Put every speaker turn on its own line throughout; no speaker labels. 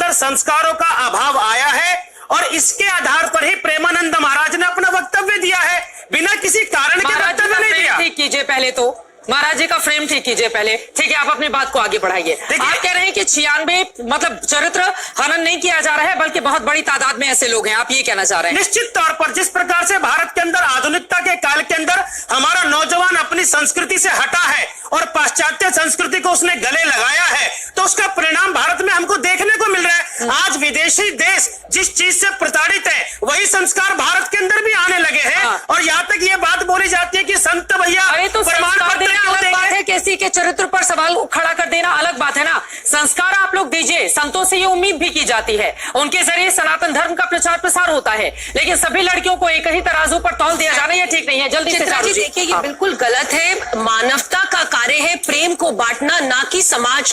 अंदर संस्कारों का अभाव आया है और इसके आधार पर ही प्रेमानंद महाराज ने अपना वक्तव्य दिया है, बिना किसी कारण के वक्तव्य नहीं दिया।
ठीक कीजिए पहले तो महाराज जी का फ्रेम ठीक कीजिए पहले। ठीक है, आप अपनी बात को आगे बढ़ाइए। आप कह रहे हैं कि 96 मतलब चरित्र हनन नहीं किया जा रहा है, बल्कि बहुत बड़ी तादाद में ऐसे लोग हैं, आप ये कहना चाह रहे हैं?
निश्चित तौर पर जिस प्रकार से भारत के अंदर आधुनिकता के काल के अंदर हमारा नौजवान अपनी संस्कृति से हटा है और पाश्चात्य संस्कृति को उसने गले लगाया है, तो उसका परिणाम भारत में हमको देखने को मिल रहा है। आज विदेशी देश जिस चीज से प्रताड़ित है, वही संस्कार भारत के अंदर भी आने लगे हैं। और यहाँ तक ये बात बोली जाती है कि संत भैया प्रमाण पत्र
अलग बात है, किसी के चरित्र पर सवाल खड़ा कर देना अलग बात है ना। संस्कार आप लोग दीजिए, संतों से ये उम्मीद भी की जाती है, उनके जरिए सनातन धर्म का प्रचार प्रसार होता है, लेकिन सभी लड़कियों को एक ही तराजू पर तौल दिया जाना ये ठीक नहीं है। जल्दी से
देखिए, ये बिल्कुल गलत है। मानवता का कार्य है प्रेम को बांटना, ना कि समाज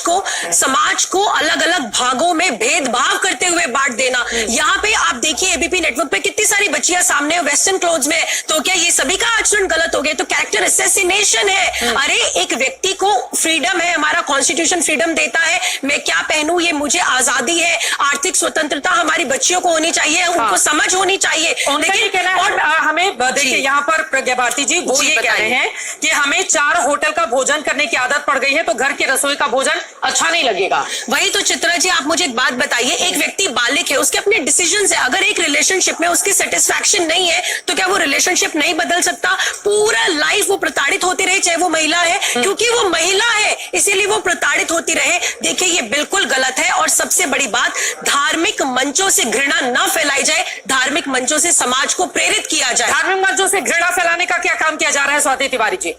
को अलग अलग भागों में भेदभाव करते हुए बांट देना। यहाँ पे आप देखिए एबीपी नेटवर्क पे कितनी सारी बच्चियां सामने वेस्टर्न क्लोथ्स में, तो क्या ये सभी का आचरण गलत हो गया? तो कैरेक्टर असैसिनेशन है। अरे एक व्यक्ति को फ्रीडम है, हमारा कॉन्स्टिट्यूशन फ्रीडम देता है, मैं क्या पहनूं ये मुझे आजादी है, आर्थिक स्वतंत्रता हमारी बच्चियों को होनी चाहिए, उनको समझ होनी चाहिए।
लेकिन और हमें देखिए यहाँ पर प्रज्ञा भारती जी वो ये कह रहे हैं कि हमें 4 होटल का भोजन करने की आदत पड़ गई है, तो घर की रसोई का भोजन अच्छा नहीं लगेगा।
वही तो चित्रा जी, आप मुझे एक बात बताइए, एक व्यक्ति बालिक है, उसके अपने डिसीजन है, अगर एक रिलेशनशिप में उसकी सेटिस्फैक्शन नहीं है तो क्या वो रिलेशनशिप नहीं बदल सकता? पूरा लाइफ वो प्रताड़ित होती रहे, चाहे वो महिला है, क्योंकि वो महिला है इसीलिए वो प्रताड़ित होती रहे। देखिए ये बिल्कुल गलत है। और सबसे बड़ी बात, धार्मिक मंचों से घृणा न फैलाई जाए, धार्मिक मंचों से समाज को प्रेरित किया जाए।
धार्मिक मंचों से घृणा फैलाने का क्या काम किया जा रहा है स्वाति तिवारी जी?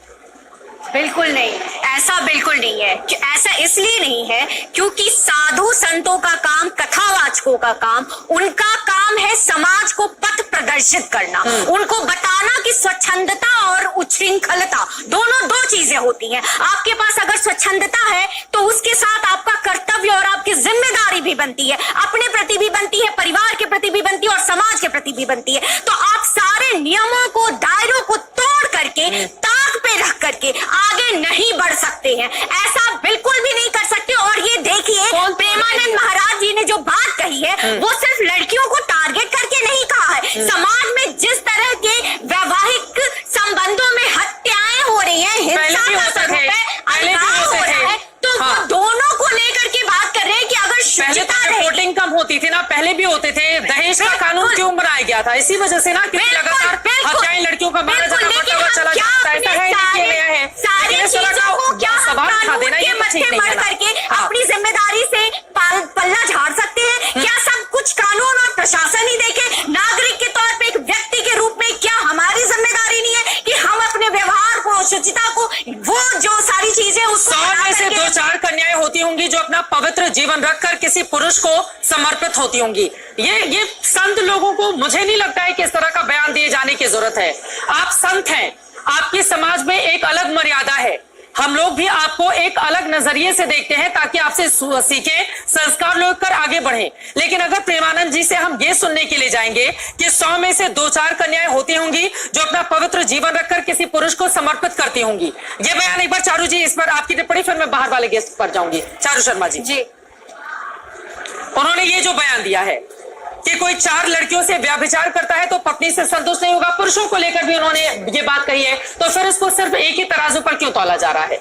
बिल्कुल नहीं, ऐसा बिल्कुल नहीं है। ऐसा इसलिए नहीं है क्योंकि साधु संतों का काम, कथावाचकों का काम, उनका काम है समाज को पथ प्रदर्शित करना, उनको बताना कि स्वच्छंदता और उच्छृंखलता दोनों दो चीजें होती हैं। आपके पास अगर स्वच्छंदता है तो उसके साथ आपका कर्तव्य और आपकी जिम्मेदारी भी बनती है, अपने प्रति भी बनती है, परिवार के प्रति भी बनती है और समाज के प्रति भी बनती है। तो आप सारे नियमों को, दायरों को तोड़ करके, ताक पे रख करके आगे नहीं बढ़ सकते हैं, ऐसा बिल्कुल भी नहीं कर सकते। और ये देखिए प्रेमानंद महाराज जी ने जो बात कही है वो सिर्फ लड़कियों को टारगेट करके नहीं कहा है। समाज में जिस तरह के वैवाहिक संबंधों में हत्याएं हो रही हैं, हिंसा का स्वरूप है, अलगाव हो रहा है, तो वो दोनों को लेकर के बात कर रहे हैं कि अगर शुचिता
रिपोर्टिंग कम होती थी ना, पहले भी होते थे, दहेज का कानून क्यों बनाया गया था? इसी वजह से ना कि लगातार हत्याएं लड़कियों का मारा जाता चला जाता है, ऐसा है नहीं किया गया है।
सारी चीजों को क्या कानून के मत्थे पड़ करके अपनी जिम्मेदारी से पल्ला झाड़ सकते हैं? क्या सब कुछ कानून और प्रशासन ही देखे? नागरिक के तौर पे, एक व्यक्ति के रूप में क्या हमारी जिम्मेदारी नहीं है कि हम अपने व्यवहार को, शुचिता को, वो जो सारी चीजें उसको
100 में से 2-4 कन्याएं होती होंगी जो अपना पवित्र जीवन रखकर किसी पुरुष को समर्पित होती होंगी। ये संत लोगों को मुझे नहीं लगता है कि इस तरह का बयान दिए जाने की जरूरत है। आप संत हैं, आपके समाज में एक अलग मर्यादा है, हम लोग भी आपको एक अलग नजरिए से देखते हैं ताकि आपसे सीखे, संस्कार लेकर आगे बढ़े। लेकिन अगर प्रेमानंद जी से हम ये सुनने के लिए जाएंगे कि 100 में से 2-4 कन्याएं होती होंगी जो अपना पवित्र जीवन रखकर किसी पुरुष को समर्पित करती होंगी, ये बयान एक बार चारू जी इस पर आपकी टिप्पणी, फिर मैं बाहर वाले गेस्ट पर जाऊंगी। चारू शर्मा जी, उन्होंने ये जो बयान दिया है कि कोई 4 लड़कियों से व्यभिचार करता है तो पत्नी से संतुष्ट नहीं होगा, पुरुषों को लेकर भी उन्होंने ये बात कही है, तो फिर इसको सिर्फ एक ही तराजू पर क्यों तौला जा रहा है?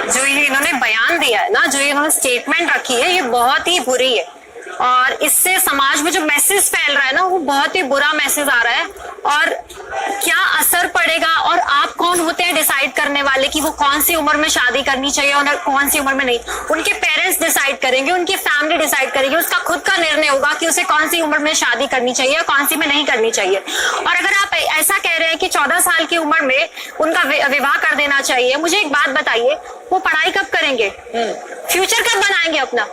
जो ये इन्होंने बयान दिया है ना, जो ये इन्होंने स्टेटमेंट रखी है, ये बहुत ही बुरी है और इससे समाज में जो मैसेज फैल रहा है ना, वो बहुत ही बुरा मैसेज आ रहा है। और क्या असर पड़ेगा, और आप कौन होते हैं डिसाइड करने वाले कि वो कौन सी उम्र में शादी करनी चाहिए और कौन सी उम्र में नहीं? उनके पेरेंट्स डिसाइड करेंगे, उनकी फैमिली डिसाइड करेगी, उसका खुद का निर्णय होगा कि उसे कौन सी उम्र में शादी करनी चाहिए और कौन सी में नहीं करनी चाहिए। और अगर आप ऐसा कह रहे हैं कि 14 साल की उम्र में उनका विवाह कर देना चाहिए, मुझे एक बात बताइए, वो पढ़ाई कब करेंगे? फ्यूचर कब बनाएंगे अपना?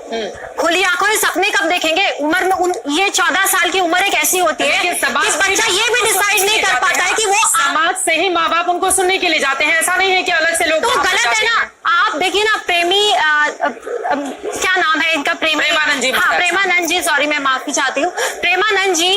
खुली आंखों से सपने कब देखेंगे? उम्र में ये 14 साल की उम्र एक ऐसी होती है कि बच्चा ये भी डिसाइड नहीं कर पाता है कि वो
समाज से ही माँ बाप उनको सुनने के लिए जाते हैं, ऐसा नहीं है कि अलग से लोग।
तो गलत है ना। आप देखिए ना, क्या नाम है इनका?
प्रेमानंद जी।
हाँ, प्रेमानंद जी, सॉरी मैं माफी चाहती हूँ। प्रेमानंद जी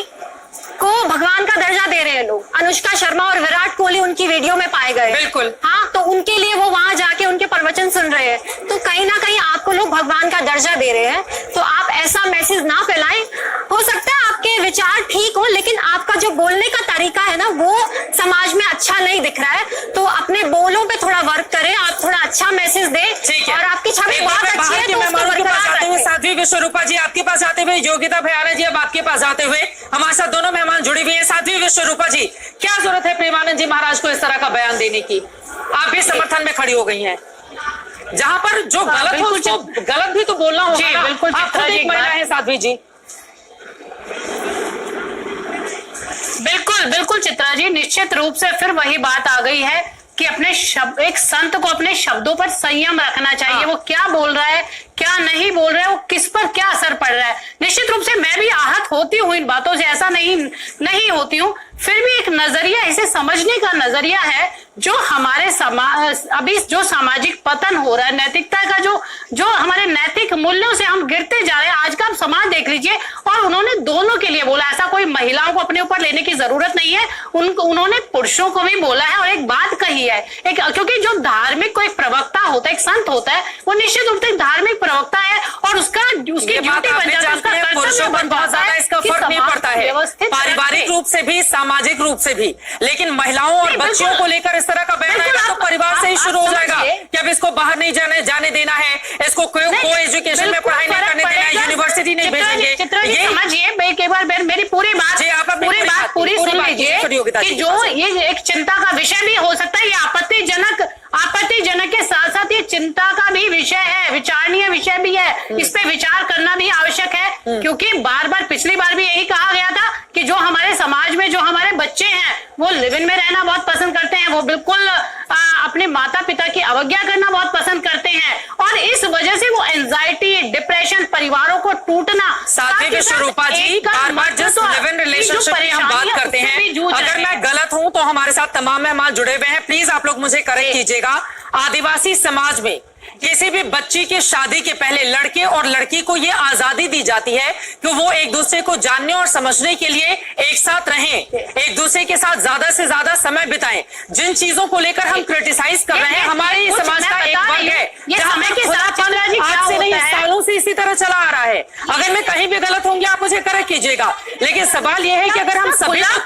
को भगवान का दर्जा दे रहे हैं लोग। अनुष्का शर्मा और विराट कोहली उनकी वीडियो में पाए गए।
बिल्कुल।
हाँ, तो उनके लिए वो वहां जाके उनके प्रवचन सुन रहे हैं, तो कहीं ना कहीं आपको लोग भगवान का दर्जा दे रहे हैं। तो आप ऐसा मैसेज ना फैलाएं। हो सकता है आपके विचार ठीक हो, लेकिन आपका जो बोलने का तरीका है ना वो समाज में अच्छा नहीं दिख रहा है, तो अपने बोलों पे थोड़ा वर्क करें, आप थोड़ा अच्छा मैसेज दें।
ठीक है,
और आपकी छवि बहुत अच्छी है, तो उसको
के पास
बरकरार
आते हुए
रखें।
साध्वी विश्वरूपा जी आपके पास आते हुए, योगिता भयाना जी अब आपके पास आते हुए, हमारे साथ दोनों मेहमान जुड़े हुए हैं। साध्वी विश्वरूपा जी, क्या जरूरत है प्रेमानंद जी महाराज को इस तरह का बयान देने की? आप भी समर्थन में खड़ी हो गई हैं। जहां पर जो गलत हो उसको गलत भी तो बोलना होगा ना।
बिल्कुल,
आप खुद एक महिला है साध्वी जी।
बिल्कुल बिल्कुल चित्रा जी, निश्चित रूप से फिर वही बात आ गई है कि अपने शब्द, एक संत को अपने शब्दों पर संयम रखना चाहिए। वो क्या बोल रहा है, क्या नहीं बोल रहा है, वो किस पर क्या असर पड़ रहा है। निश्चित रूप से मैं भी आहत होती हूँ इन बातों से, ऐसा नहीं होती हूँ, फिर भी एक नजरिया, इसे समझने का नजरिया है जो हमारे समाज, अभी जो सामाजिक पतन हो रहा है, नैतिकता का जो हमारे नैतिक मूल्यों से हम गिरते जा रहे हैं। आज का आप समाज देख लीजिए, और उन्होंने दोनों के लिए बोला, ऐसा कोई महिलाओं को अपने ऊपर लेने की जरूरत नहीं है, उन्होंने पुरुषों को भी बोला है। और एक बात कही है, क्योंकि जो धार्मिक कोई प्रवक्ता होता है, एक संत होता है, वो निश्चित रूप से धार्मिक प्रवक्ता है, और उसकी ड्यूटी बन जाती है,
पुरुषों पर बहुत ज्यादा इसका फर्क नहीं पड़ता है, पारिवारिक रूप से भी, सामाजिक रूप से भी। लेकिन महिलाओं और बच्चियों को लेकर इस तरह का बयान आएगा तो परिवार से ही शुरू हो जाएगा कि अब इसको बाहर नहीं जाने देना है, इसको को एजुकेशन में पढ़ाई नहीं करने देना है, यूनिवर्सिटी नहीं भेजेंगे।
ये समझिए, एक बार मेरी पूरी बात सुन लीजिए कि जो ये एक चिंता का विषय भी हो सकता है, ये आपत्तिजनक के साथ साथ ये चिंता का भी विषय है, विचारणीय विषय भी है, इस पे विचार करना भी आवश्यक है। क्योंकि बार बार, पिछली बार भी यही कहा गया था कि जो हमारे समाज में जो हमारे बच्चे हैं वो लिव इन में रहना बहुत पसंद करते हैं, वो बिल्कुल अपने माता पिता की अवज्ञा करना बहुत पसंद करते हैं, और इस वजह से वो एंजाइटी, डिप्रेशन, परिवारों को टूटना।
साध्वी विश्वरूपा जी, बार बार जिस लिव इन रिलेशनशिप की हम बात करते हैं, अगर मैं गलत हूं तो हमारे साथ तमाम मेहमान जुड़े हुए हैं, प्लीज आप लोग मुझे करेक्ट कीजिएगा। आदिवासी समाज में किसी भी बच्ची की शादी के पहले लड़के और लड़की को ये आजादी दी जाती है कि वो एक दूसरे को जानने और समझने के लिए एक साथ रहें, एक दूसरे के साथ ज्यादा से ज्यादा समय बिताएं। जिन चीजों को लेकर हम क्रिटिसाइज कर रहे हैं, हमारे समाज का एक वर्ग है
समय के साथ
आज से नहीं, सालों से इसी तरह चला आ रहा है। अगर मैं कहीं भी गलत होंगी आप मुझे करेक्ट कीजिएगा, लेकिन सवाल यह है कि अगर हम सभी को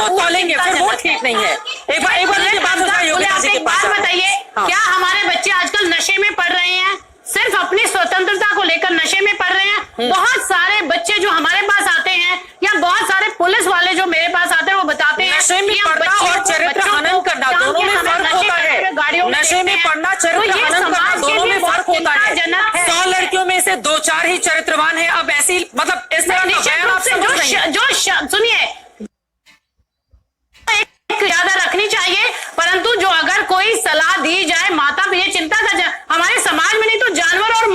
तोलेंगे फिर वो ठीक नहीं है। एक बार मुझे बात हो जाए, योगिता जी के पास
बताइए, क्या हमारे बच्चे आजकल नशे में पड़ रहे हैं? सिर्फ अपनी स्वतंत्रता को लेकर नशे में पड़ रहे हैं। बहुत सारे बच्चे जो हमारे पास आते हैं, या बहुत सारे पुलिस वाले जो मेरे पास आते हैं, वो बताते हैं
नशे में पढ़ना और चरित्र हनन करना दोनों में फर्क होता है। नशे में पढ़ना, चरित्र हनन करना दोनों में फर्क होता है। 100 लड़कियों में से 2-4 ही चरित्रवान है। अब ऐसी, मतलब इस तरह का बयान आप समझ रही हैं?
सुनिए, ज्यादा रखनी चाहिए, परंतु जो अगर कोई सलाह दी जाए, माता पिता चिंता का, हमारे समाज में नहीं तो जानवर और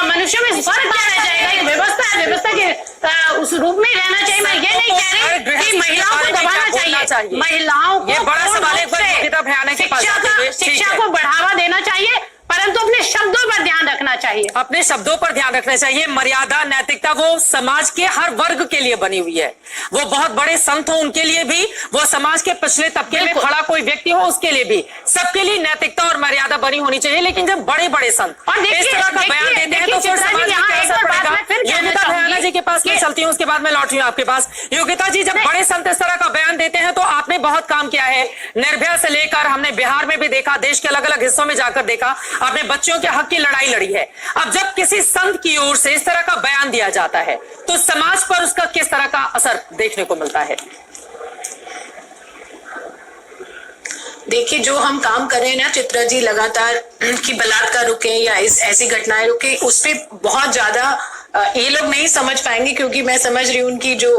मनुष्य में फर्क क्या रह जाएगा? एक व्यवस्था है, व्यवस्था के उस रूप में रहना चाहिए। मैं ये नहीं कह रही कि महिलाओं को दबाना चाहिए, महिलाओं को
ये बड़ा सवाल है,
शिक्षा को बढ़ावा देना चाहिए, परंतु अपने शब्दों पर ध्यान रखना चाहिए।
अपने शब्दों पर ध्यान रखना चाहिए। मर्यादा, नैतिकता वो समाज के हर वर्ग के लिए बनी हुई है। वो बहुत बड़े संत हो उनके लिए भी, वो समाज के पिछले तबके में खड़ा कोई व्यक्ति हो उसके लिए भी, सबके लिए नैतिकता और मर्यादा बनी होनी चाहिए। लेकिन जब बड़े बड़े संत इस तरह का बयान देते हैं तो फिर समाज में क्या असर पड़ेगा? योगिता भयाना जी के पास मैं चलती हूँ, उसके बाद मैं लौट रही हूँ आपके पास। योगिता जी, जब बड़े संत इस तरह का बयान देते हैं तो आपने बहुत काम किया है, निर्भया से लेकर हमने बिहार में भी देखा, देश के अलग अलग हिस्सों में जाकर देखा, आपने बच्चों के हक की लड़ाई लड़ी है। अब जब किसी संत की ओर से इस तरह का बयान दिया जाता है तो समाज पर उसका किस तरह का असर देखने को मिलता है?
देखिए, जो हम काम कर रहे हैं ना चित्रा जी, लगातार कि बलात्कार रुके या ऐसी घटनाएं रुके, उस पर बहुत ज्यादा ये लोग नहीं समझ पाएंगे, क्योंकि मैं समझ रही हूँ उनकी जो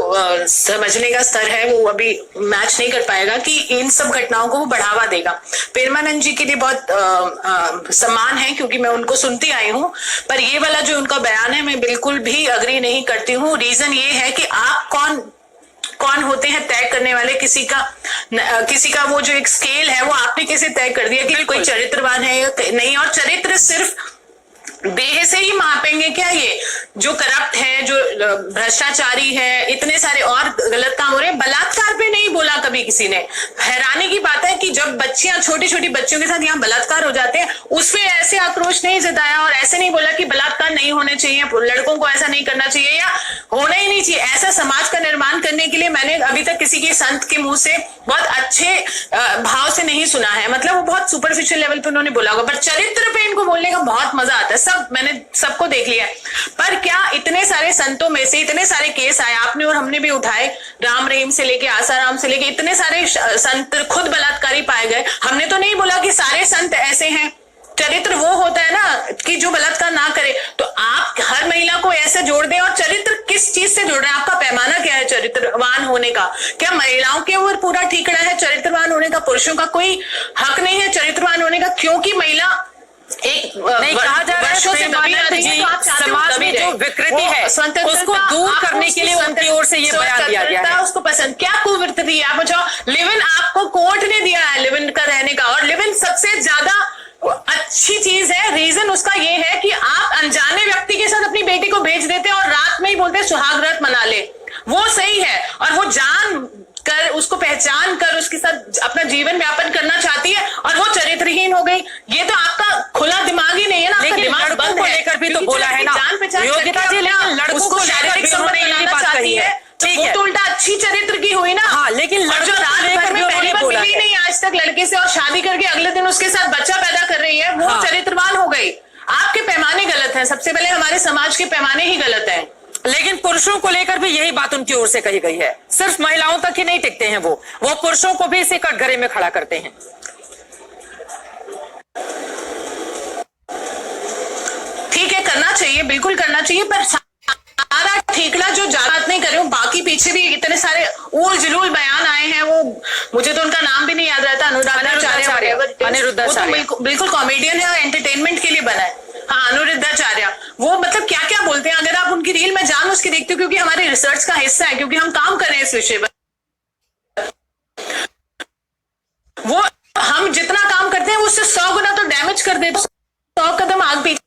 समझने का स्तर है वो अभी मैच नहीं कर पाएगा कि इन सब घटनाओं को वो बढ़ावा देगा। प्रेमानंद जी के लिए बहुत सम्मान है, क्योंकि मैं उनको सुनती आई हूँ, पर ये वाला जो उनका बयान है मैं बिल्कुल भी अग्री नहीं करती हूँ। रीजन ये है कि आप कौन होते हैं तय करने वाले? किसी का वो जो एक स्केल है वो आपने कैसे तय कर दिया कि कोई चरित्रवान है या नहीं? और चरित्र सिर्फ देह से ही मापेंगे क्या? ये जो करप्ट है, जो भ्रष्टाचारी है, इतने सारे और गलत काम हो रहे हैं। बलात्कार पे नहीं बोला कभी किसी ने। हैरानी की बात है कि जब बच्चियां, छोटी छोटी बच्चियों के साथ यहाँ बलात्कार हो जाते हैं, उस पे ऐसे आक्रोश नहीं जताया और ऐसे नहीं बोला कि बलात्कार नहीं होने चाहिए, लड़कों को ऐसा नहीं करना चाहिए या होना ही नहीं चाहिए। ऐसा समाज का निर्माण करने के लिए मैंने अभी तक किसी के संत के मुंह से बहुत अच्छे भाव से नहीं सुना है। मतलब वो बहुत सुपरफिशियल लेवल पे उन्होंने बोला होगा, पर चरित्र पे इनको बोलने का बहुत मजा आता है। सब मैंने सबको देख लिया है। पर क्या इतने सारे संतों में से इतने सारे केस आए, आपने और हमने भी उठाए, राम रहीम से लेके आसाराम से लेके इतने सारे संत खुद बलात्कारी पाए गए। हमने तो नहीं बोला कि सारे संत ऐसे हैं। चरित्र वो होता है ना कि जो बलात्कार ना करे। तो आप हर महिला को ऐसे जोड़ दें, और चरित्र किस चीज से जोड़ रहे हैं? आपका पैमाना क्या है चरित्रवान होने का? क्या महिलाओं के ऊपर पूरा ठीकड़ा है चरित्रवान होने का? पुरुषों का कोई हक नहीं है चरित्रवान होने का? क्योंकि महिला एक
नहीं कहा जा रहा है समाज में जो विकृति है उसको दूर करने के लिए उनकी ओर से ये बयान दिया गया है।
उसको पसंद क्या कुविकृति है? आप बताओ। लिव इन आपको कोर्ट ने दिया है लिव इन का रहने का, और लिव इन सबसे ज्यादा अच्छी चीज है। रीजन उसका ये है कि आप अनजाने व्यक्ति के साथ अपनी बेटी को भेज देते हैं और रात में ही बोलते हैं सुहाग रात मना ले। वो सही है, और वो जान कर उसको पहचान कर उसके साथ अपना जीवन व्यापन करना चाहती है, और वो चरित्रहीन हो गई। ये तो आपका खुला दिमाग ही नहीं है ना।
लेकिन
दिमाग
लड़कों
बंद
को
है।
लेकर भी तो बोला है ना
जान पहचान
योगिता जी, लेकिन लड़कों को
शारीरिक संबंध बनाना चाहती है, ठीक है, तो उल्टा अच्छी चरित्र की हुई ना।
हाँ, लेकिन
जो रात भर में पहली बार मिली नहीं आज तक लड़के से और शादी करके अगले दिन उसके साथ बच्चा पैदा कर रही है, वो चरित्रवान हो गई। आपके पैमाने गलत हैं। सबसे पहले हमारे समाज के पैमाने ही गलत हैं।
लेकिन पुरुषों को लेकर भी यही बात उनकी ओर से कही गई है। सिर्फ महिलाओं तक ही नहीं टिकते हैं, वो पुरुषों को भी इसे कटघरे में खड़ा करते हैं।
ठीक है, करना चाहिए, बिल्कुल करना चाहिए, पर सारा ठीकड़ा जो बात नहीं कर रही हूँ, बाकी पीछे भी इतने सारे उल जुलूल बयान आए हैं। वो मुझे तो उनका नाम भी नहीं याद रहता, अनुरुद्धाचार्य। बिल्कुल कॉमेडियन है और एंटरटेनमेंट के लिए बना है। हाँ, अनुरुद्धाचार्य, वो मतलब क्या क्या बोलते हैं। अगर आप उनकी रील में जान उसके देखते हो, क्योंकि हमारे रिसर्च का हिस्सा है, क्योंकि हम काम कर रहे हैं इस विषय पर। वो हम जितना काम करते हैं उससे 100 गुना तो डैमेज कर देते, 100 कदम आग पीछे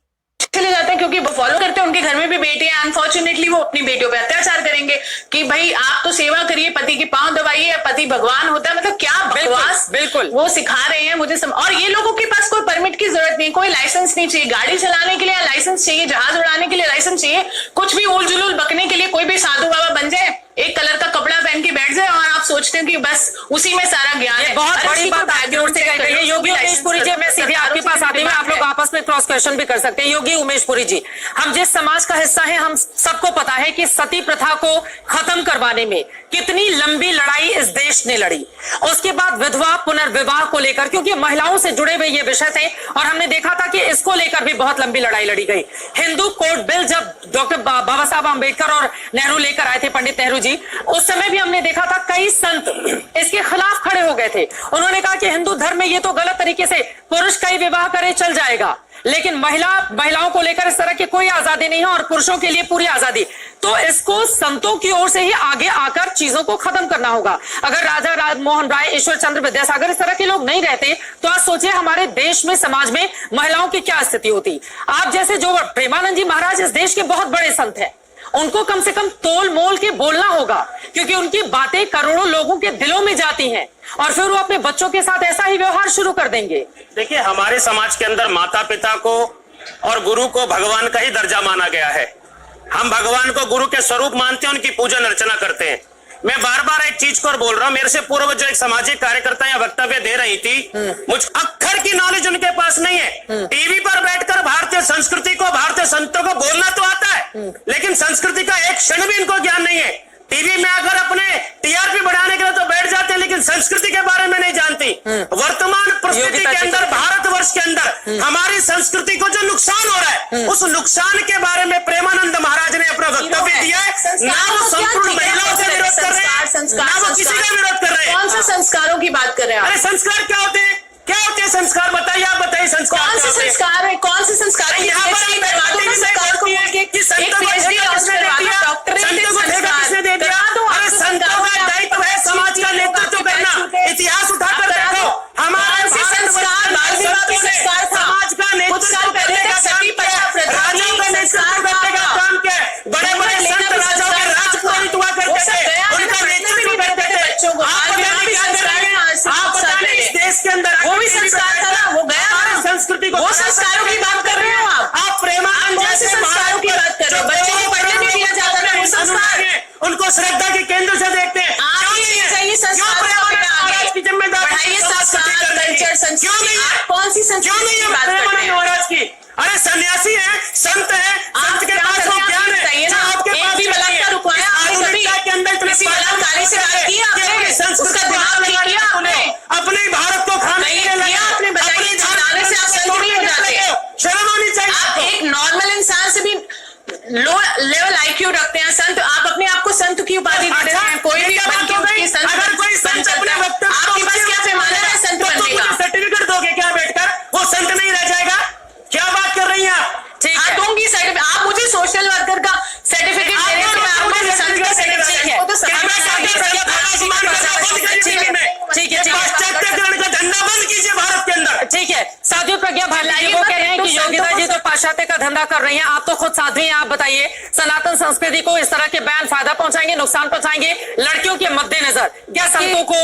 चले जाते हैं, क्योंकि वो फॉलो करते हैं। उनके घर में भी बेटे हैं, अनफॉर्चुनेटली वो अपनी बेटियों पे अत्याचार करेंगे कि भाई आप तो सेवा करिए, पति के पांव दबाइए, पति भगवान होता है। मतलब क्या बकवास
बिल्कुल
वो सिखा रहे हैं मुझे और ये लोगों के पास कोई परमिट की जरूरत नहीं, कोई लाइसेंस नहीं चाहिए। गाड़ी चलाने के लिए लाइसेंस चाहिए, जहाज उड़ाने के लिए लाइसेंस चाहिए, कुछ भी उल जुलूल बकने के लिए कोई भी साधु बाबा बन जाए, एक कलर का कपड़ा पहन के बैठ जाए और आप सोचते हैं कि बस उसी में सारा ज्ञान है।
बहुत बड़ी बात आपकी ओर से कही गई है। योगी उमेश पुरी जी, मैं सीधे आपके पास आती हूँ, आप लोग आपस में क्रॉस क्वेश्चन भी कर सकते हैं। योगी उमेश पुरी जी, हम जिस समाज का हिस्सा है, हम सबको पता है कि सती प्रथा को खत्म करवाने में कितनी लंबी लड़ाई इस देश ने लड़ी। उसके बाद विधवा पुनर्विवाह को लेकर, क्योंकि महिलाओं से जुड़े हुए ये विषय थे और हमने देखा था कि इसको लेकर भी बहुत लंबी लड़ाई लड़ी गई। हिंदू कोड बिल जब डॉक्टर बाबा साहब आंबेडकर और नेहरू लेकर आए थे, पंडित नेहरू जी, उस समय भी हमने देखा था कई संत इसके खिलाफ खड़े हो गए थे। उन्होंने कहा कि हिंदू धर्म में ये तो गलत तरीके से पुरुष कई विवाह करे चल जाएगा, लेकिन महिलाओं को लेकर इस तरह की कोई आजादी नहीं है और पुरुषों के लिए पूरी आजादी। तो इसको संतों की ओर से ही आगे आकर चीजों को खत्म करना होगा। अगर राजा राममोहन राय, ईश्वर चंद्र विद्यासागर इस तरह के लोग नहीं रहते तो आज सोचिए हमारे देश में, समाज में महिलाओं की क्या स्थिति होती। आप जैसे जो प्रेमानंद जी महाराज इस देश के बहुत बड़े संत हैं, उनको कम से कम तोल मोल के बोलना होगा, क्योंकि उनकी बातें करोड़ों लोगों के दिलों में जाती हैं और फिर वो अपने बच्चों के साथ ऐसा ही व्यवहार शुरू कर देंगे।
देखिए, हमारे समाज के अंदर माता पिता को और गुरु को भगवान का ही दर्जा माना गया है। हम भगवान को गुरु के स्वरूप मानते हैं, उनकी पूजन अर्चना करते हैं। मैं बार बार एक चीज को बोल रहा हूं, मेरे से पूर्व जो एक सामाजिक कार्यकर्ता या वक्तव्य दे रही थी, मुझ अक्षर की नॉलेज उनके पास नहीं है। टीवी पर बैठकर भारतीय संस्कृति को, भारतीय संतों को बोलना तो आता है, लेकिन संस्कृति का एक क्षण भी इनको ज्ञान नहीं है। टीवी में अगर अपने टीआरपी बढ़ाने के लिए तो बैठ जाते हैं, लेकिन संस्कृति के बारे में नहीं जानती। वर्तमान परिस्थिति के अंदर, भारतवर्ष के अंदर हमारी संस्कृति को जो नुकसान हो रहा है, उस नुकसान के बारे में प्रेमानंद महाराज ने अपना वक्तव्य दिया है। ना वो संपूर्ण महिलाओं से विरोध कर रहे हैं, ना वो किसी का विरोध कर रहे हैं।
कौन से संस्कारों की बात कर रहे हैं?
अरे संस्कार क्या होते हैं? क्या होते हैं संस्कार? बताइए, आप बताइए संस्कार
कौन से संस्कार है? कौन से संस्कार?
यहाँ पर संतों का दायित्व है समाज का नेतृत्व करना। इतिहास उठाकर देखो, हमारे
संस्कार
समाज का नेतृत्व करने का काम क्या है? राजाओं का नेतृत्व करने का काम क्या है? बड़े बड़े संत राजाओं के राज पुरोहित हुआ करते थे, उनका नेतृत्व करते थे। आप पता नहीं क्या कर रहे हैं, आप पता नहीं इस देश के अंदर
वो भी संस्कार था ना, वो गया
हमारी संस्कृति को,
वो संस्कारों की बात कर रहे हो
आप प्रेमानंद जैसे
संस्कारों की बात कर रहे हो, बच्चों को पढ़ने नहीं दिया जाता था, वो संस्कार
उनको श्रद्धा के केंद्र से देखते हैं।
चाहिए संस्कार
की जिम्मेदारी
बढ़ाइए, संस्कार कल्चर संस्कृति, कौन सी संस्कृति की बात करते हैं?
महाराज की, अरे सन्यासी है, संत है, संत के पास वो ज्ञान है जो आपके पास
भी बलात्कार रुकवाया आपने, कभी
के अंदर
किसी बलात्कारी से बात की आपने, उसका दिमाग ठीक किया आपने,
अपने भारत को खाने के लिए
आपने बताइए, जिताने से आप संत नहीं हो जाते,
शर्म आनी चाहिए।
आप एक नॉर्मल इंसान से भी लो लेवल आईक्यू रखते हैं, संत, आप अपने आप को संत की उपाधि दे देते हैं, कोई भी बन के उसके संत,
अगर कोई संत अपने वक्त
आपके पास क्या पैमाना है संत बनने का?
सर्टिफिकेट दोगे क्या बैठकर, वो संत नहीं रह जाएगा? क्या बात कर रही हैं आप?
हाँ, दूंगी सर्टिफिकेट, आप मुझे सोशल वर्कर का सर्टिफिकेट दे रहे हैं, मैं आपको संत का सर्टिफिकेट, वो तो
ठीक है, पाश्चात्यकरण का धंधा बंद कीजिए भारत के अंदर।
ठीक है, साध्वी प्रज्ञा भारती जी वो कह रहे हैं कि योगिता जी तो पाश्चात्य का धंधा कर रही हैं, आप तो खुद साध्वी हैं, आप बताइए सनातन संस्कृति को इस तरह के बयान फायदा पहुंचाएंगे, नुकसान पहुंचाएंगे? लड़कियों के मद्देनजर क्या संतों को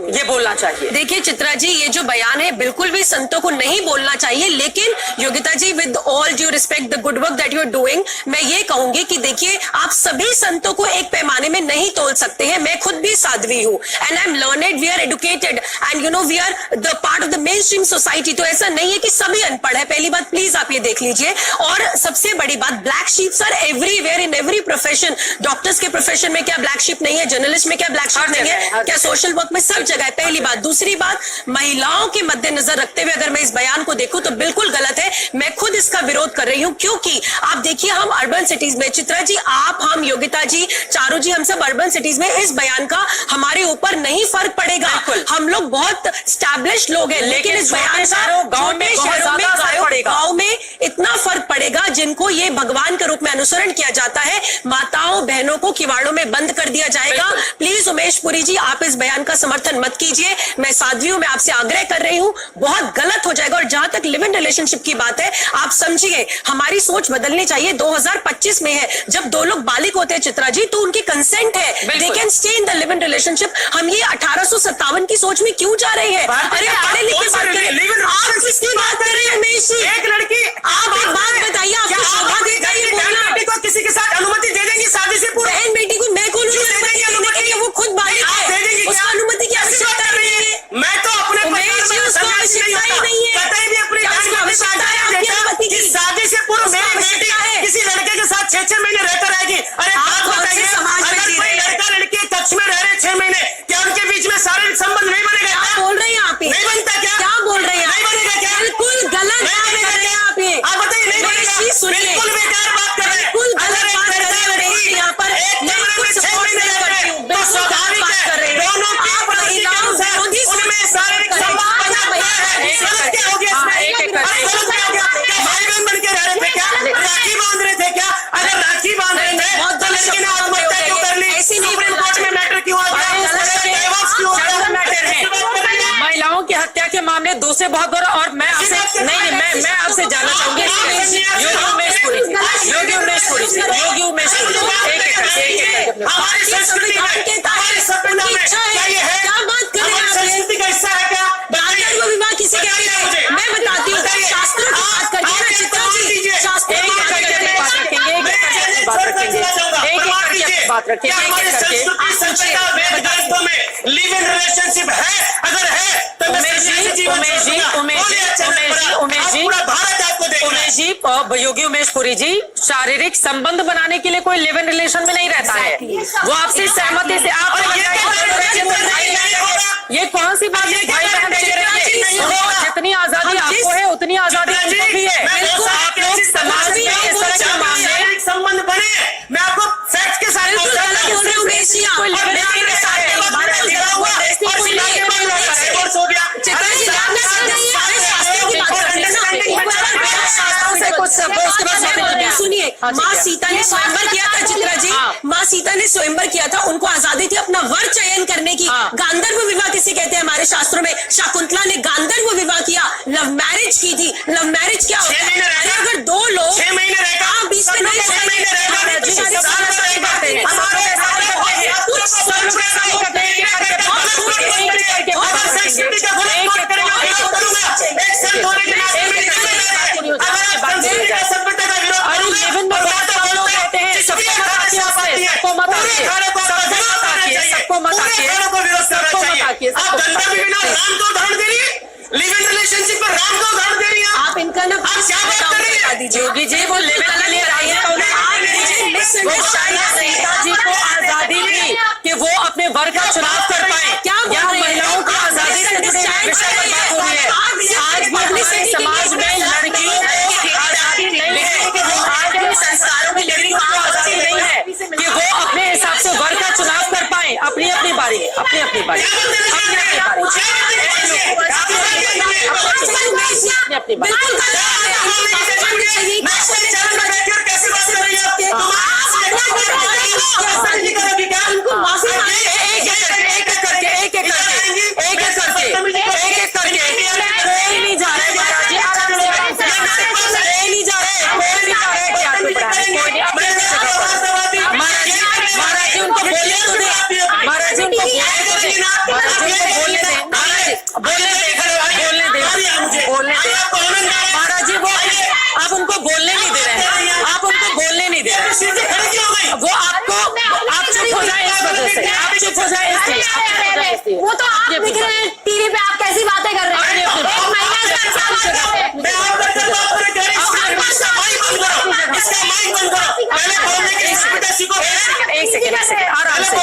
ये बोलना चाहिए?
देखिए चित्रा जी, ये जो बयान है बिल्कुल भी संतों को नहीं बोलना चाहिए, लेकिन Yogita ji with all due respect the good work that you are doing, मैं ये कहूंगी कि देखिए आप सभी संतों को एक पैमाने में नहीं तोल सकते हैं। मैं खुद भी साध्वी हूँ and I am learned, we are educated and you know we are the part of the mainstream society. तो ऐसा नहीं है कि सभी अनपढ़ है, पहली बात प्लीज आप ये देख लीजिए। और सबसे बड़ी बात, black sheeps are everywhere in every profession. Doctors के प्रोफेशन में क्या ब्लैक शीप नहीं है? जर्नलिस्ट में क्या ब्लैक शीप नहीं है? क्या सोशल वर्क में? सब जगह है, पहली बात। दूसरी बात, महिलाओं के मद्देनजर रखते हुए अगर मैं इस बयान को देखूं तो बिल्कुल गलत है, मैं खुद इसका विरोध कर रही हूं, क्योंकि आप देखिए हम अर्बन सिटीज में, चित्रा जी आप, हम, योगिता जी, चारू जी, हम सब अर्बन सिटीज में, इस बयान का हमारे ऊपर नहीं फर्क पड़ेगा, हम लोग बहुत स्टैब्लिश लोग हैं, लेकिन इस बयान का
गांव में
गांव में इतना फर्क पड़ेगा जिनको ये भगवान के रूप में अनुसरण किया जाता है, माताओं बहनों को किवाड़ों में बंद कर दिया जाएगा। प्लीज उमेश पुरी जी आप इस बयान का समर्थन मत कीजिए, मैं साध्वियों में आपसे आग्रह कर रही हूं, बहुत गलत हो जाएगा। और जहां तक लिव इन रिलेशनशिप की बात है, आप समझिए हमारी सोच बदलनी चाहिए। 2025 में है, जब दो लोग बालिग होते हैं चित्रा जी तो उनकी कंसेंट है, they can stay in the live in relationship. हम ये 1857 की सोच में क्यों जा रहे हैं? अरे पढ़े लिखे बात करें, आप किसकी बात कर रहे हैं उमेश जी?
एक लड़की,
आप एक बात बताइए, आपको शोभा देगा ये बोलना?
बेटी को किसी के साथ अनुमति दे देंगी शादी से पूर्व?
बहन बेटी को मैं कौन अनुमति? वो खुद बालिग है, उसको अनुमति की आवश्यकता नहीं है।
मैं तो अपने
उमेश जी उसको आवश्यकता ही नहीं है,
कतई भी अपनी
आवश्यकता है आपकी अनुमति की?
शादी से पूर्व मेरी बेटी किसी लड़के के साथ 6-6 महीने रहकर रहेगी। अरे बात बताइए, अगर कोई लड़का लड़की कक्ष में रह रहे 6 महीने, क्या उनके बीच में शारीरिक संबंध नहीं बनेगा?
क्या बोल रहे हैं आप?
नहीं बनता क्या?
क्या बोल रहे हैं?
नहीं बनेगा क्या?
बिल्कुल गलत बात कर रहे हैं आप। ये
आप बताइए, नहीं बनेगा? बिल्कुल बेकार बात कर रहे हैं,
बिल्कुल गलत बात कर रहे हैं। यहाँ पर मैं कुछ सपोर्ट नहीं करती हूँ, बिल्कुल गलत बात कर रहे हैं।
दोनों की महिलाओं विरोधी उनमें शारीरिक संबंध बना है। क्या हो गया इसमें? भाई बहन बन के रह रहे थे क्या? राखी बांध रहे थे क्या? अगर राखी बांध रहे थे तो लड़की ने आत्महत्या क्यों कर ली? सुप्रीम कोर्ट में मैटर क्यों आ गया? डाइवोर्स क्यों हो गया?
महिलाओं की हत्या के मामले दूसरे बहुत बड़ा। और मैं आपसे मैं आपसे जानना चाहूंगी, योगी उमेश पुरी जी,
हमारी संस्कृति हमारी सभ्यता में क्या ये है?
क्या बात कर रहे हैं?
संस्कृति का हिस्सा है क्या?
गांधर्व विवाह किसे कहते हैं? मैं बताती हूँ, शास्त्रों की बात करके ना चित्रा जी, शास्त्रों की बात करके
बात रखेंगे, बात रखेंगे।
हमारी संस्कृति सभ्यता वेद ग्रंथों में लिव इन रिलेशनशिप है? अगर है तो
उमेश जी, योगी उमेश पुरी जी, शारीरिक संबंध बनाने के लिए कोई लिव इन रिलेशन में नहीं रहता है, वो आपसे सहमति से आप ये कौन सी बात है? भाई बहन जितनी आजादी आपको है उतनी आजादी उनको भी है। आप लोग समाज में इस तरह के मामले
संबंध बने, मैं आपको फैक्ट के साथ
बोल रहे हूँ उमेश जी, आप
हो गया।
चित्रा जी शास्त्रों की बात करते हैं ना। सुनिए, माँ सीता ने स्वयंवर किया था चित्रा जी, माँ सीता ने स्वयंवर किया था, उनको आजादी थी अपना वर चयन करने की। गांधर्व विवाह किसे कहते हैं हमारे शास्त्रों में? शकुंतला ने गांधर्व विवाह किया, लव मैरिज की थी। लव मैरिज क्या होता है? अगर 2 लोग
6 महीने रहेगा,
बीच में नहीं,
6 महीने रहेगा,
दीजिए।
योगी जी वो लेवल के लिए सीता जी को आजादी दी कि वो अपने वर्ग का चुनाव कर पाए।
क्या
यहाँ महिलाओं की आजादी से जुड़े विषय पर बात हो रही है। आज भी हमारे समाज में लड़कियों को आजादी नहीं है, आज भी संस्कारों में लड़कियों को आजादी नहीं है कि वो अपने हिसाब से वर्ग का चुनाव कर पाए। अपनी अपनी बारी, अपनी अपनी बारी, अपनी अपनी बारी, अपनी बारी। महाराज जी वो आप उनको बोलने नहीं दे रहे हैं, आप उनको बोलने नहीं दे रहे हैं। वो आपको आप चुप हो जाए इस वजह से, आप चुप हो जाए इसलिए।
वो तो आप दिख रहे हैं टीवी पे, आप कैसी बातें कर रहे हैं। एक महीना से
आराम से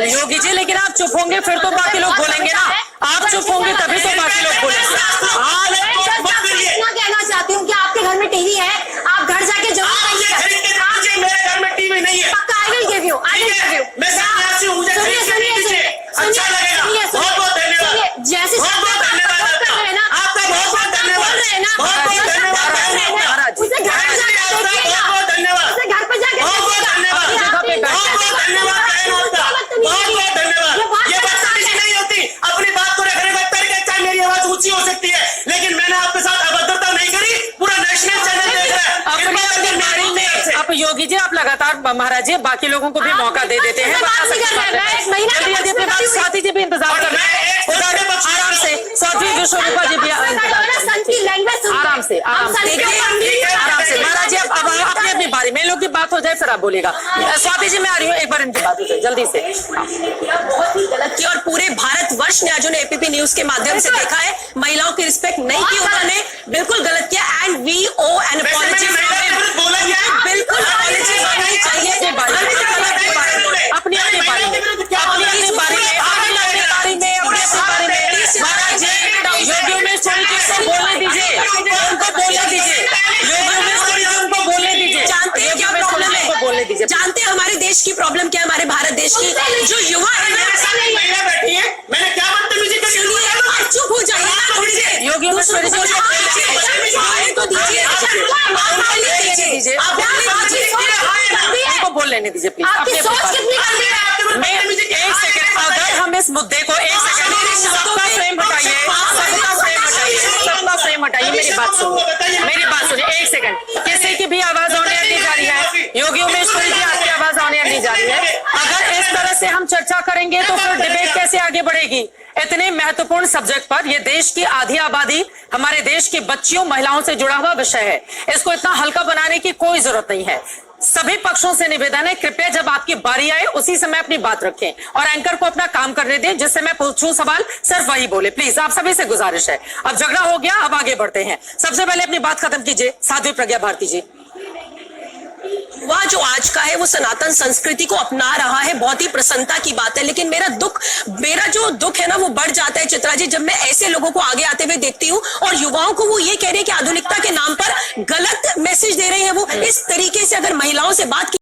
योगी जी, लेकिन आप चुप होंगे फिर तो बाकी लोग बोलेंगे ना। आप चुप होंगे तभी तो बाकी लोग बोलेंगे।
कहना चाहती हूँ कि आपके घर में टीवी है, आप घर जाके जरूर
मेरे घर में टीवी नहीं है।
पक्का I will give you, I will give you.
मैं सन्यासी हूँ, मुझे अच्छा लगेगा। बहुत बहुत धन्यवाद,
जैसे
बहुत धन्यवाद आपका, बहुत धन्यवाद, बहुत धन्यवाद,
उसे घर पे जाके देखिएगा,
बहुत धन्यवाद,
उसे घर पे जाके
ये बदतमीजी नहीं होती। अपनी बात को रखने का तरीका चाहे मेरी आवाज ऊंची हो सकती है, लेकिन मैंने आपके साथ अभद्रता नहीं करी। पूरा नेशनल चैनल देख रहा है।
अब योगी जी आप लगातार महाराज जी बाकी लोगों को भी मौका दे देते हैं। स्वाति जी भी इंतजार कर रहे हैं उधर आराम से। स्वाति विश्वरूपा जी भी आराम से आराम से। महाराज जी अब अपनी अपनी बारी में लोग की बात हो जाए फिर आप बोलेगा। स्वाति जी मैं आ रही हूँ, एक बार इनकी बात हो जाए जल्दी से।
बहुत ही गलत किया और पूरे भारतवर्ष ने आज उन्हें एपीपी न्यूज के माध्यम से देखा है। महिलाओं की रिस्पेक्ट नहीं की उन्होंने, बिल्कुल गलत किया। And we owe an apology, बिल्कुल अपॉलजी होनी चाहिए। अपनी अपनी बारी में, अपनी अपनी बारी में, अपनी अपनी बारी में, अपनी अपनी बारी में। महाराज जी योगी उमेश छोड़ी जी को बोलने दीजिए, उनको बोलने दीजिए। योगी उमेश छोड़ी जी उनको बोलने दीजिए। जानते हैं क्या प्रॉब्लम है, बोलने दीजिए। जानते हैं हमारे देश की प्रॉब्लम क्या है, हमारे भारत देश की जो युवा है।
मैंने क्या बदतमीजी करी?
चुप हो जाइए ना थोड़ी देर।
योगी उमेश छोड़ी जी
तो दीजिए,
उनको बोल लेने दीजिए प्लीज। अपनी अपनी बात। मैं एक सेकंड, अगर हम इस मुद्दे को एक सेकंड सबका फ्रेम हटाइए, सबका फ्रेम हटाइए, सबका फ्रेम हटाइए। मेरी बात सुनिए, मेरी बात सुनिए एक सेकंड। किसी की भी आवाज होने दी जा रही है। योगी उमेश छोड़ी जी आपकी आवाज होने दी जा रही है। अगर इस तरह से हम चर्चा करेंगे तो फिर डिबेट कैसे आगे बढ़ेगी? इतने महत्वपूर्ण सब्जेक्ट पर यह देश की आधी आबादी, हमारे देश की बच्चियों महिलाओं से जुड़ा हुआ विषय है। इसको इतना हल्का बनाने की कोई जरूरत नहीं है। सभी पक्षों से निवेदन है, कृपया जब आपकी बारी आए उसी समय अपनी बात रखें और एंकर को अपना काम करने दें। जिससे मैं पूछूं सवाल सिर्फ वही बोले, प्लीज। आप सभी से गुजारिश है। अब झगड़ा हो गया, अब आगे बढ़ते हैं। सबसे पहले अपनी बात खत्म कीजिए साध्वी प्रज्ञा भारती जी।
वह जो आज का है वो सनातन संस्कृति को अपना रहा है, बहुत ही प्रसन्नता की बात है। लेकिन मेरा जो दुख है ना वो बढ़ जाता है चित्रा जी, जब मैं ऐसे लोगों को आगे आते हुए देखती हूँ और युवाओं को वो ये कह रहे हैं कि आधुनिकता के नाम पर गलत मैसेज दे रहे हैं। वो इस तरीके से अगर महिलाओं से बात